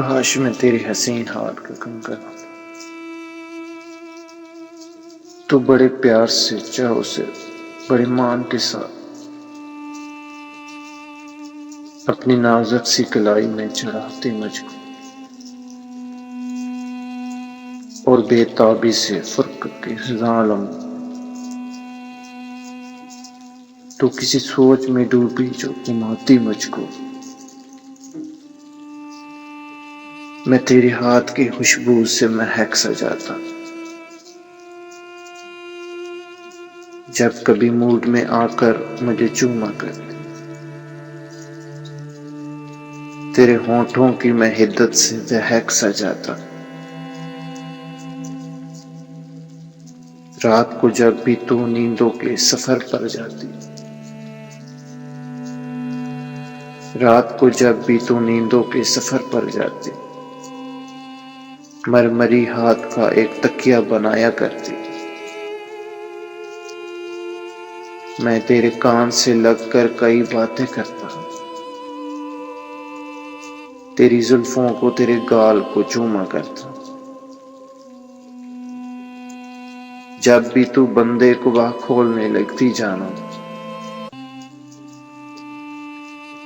کاش میں تیری حسین ہاتھ کا کنگن ہوتا تو بڑے پیار سے چاہے اسے بڑے مان کے ساتھ اپنی نازک سی کلائی میں چڑھاتے مجھ کو اور بے تابی سے فرقت کے ظالم تو کسی سوچ میں ڈوبی جو گماتی مجھ کو میں تیرے ہاتھ کی خوشبو سے مہک سجاتا جب کبھی موڈ میں آ کر مجھے چوما کرتی تیرے ہونٹوں کی میں حدت سے بہک سجاتا رات کو جب بھی تو نیندوں کے سفر پر جاتی رات کو جب بھی تو نیندوں کے سفر پر جاتی مرمری ہاتھ کا ایک تکیہ بنایا کرتی میں تیرے کان سے لگ کر کئی باتیں کرتا ہوں تیری زلفوں کو تیرے گال کو چوما کرتا جب بھی تو بندے کو باہ کھولنے لگتی جانا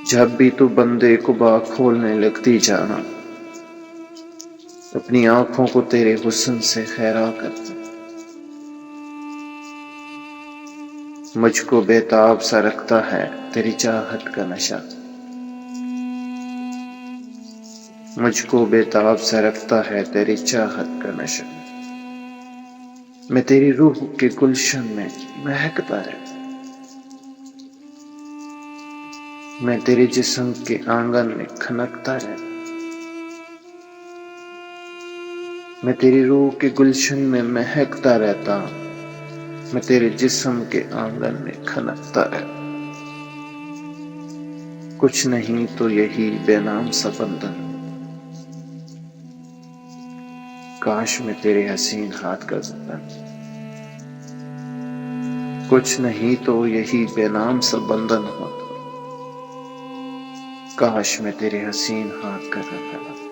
جب بھی تو بندے کو باہ کھولنے لگتی جانا اپنی آنکھوں کو تیرے حسن سے خیرا کرتا مجھ کو بے تاب سا رکھتا ہے تیری چاہت کا نشہ مجھ کو بے تاب سا رکھتا ہے تیری چاہت کا نشہ میں تیری روح کے گلشن میں مہکتا رہتا میں تیرے جسم کے آنگن میں کھنکتا رہتا میں تیری روح کے گلشن میں مہکتا رہتا میں تیرے جسم کے آنگن میں کھنکتا رہتا کچھ نہیں تو یہی بے نام سا بندھن کاش میں تیرے حسین ہاتھ کا بندھن کچھ نہیں تو یہی بے نام سا بندھن ہوتا کاش میں تیرے حسین ہاتھ کا بندھن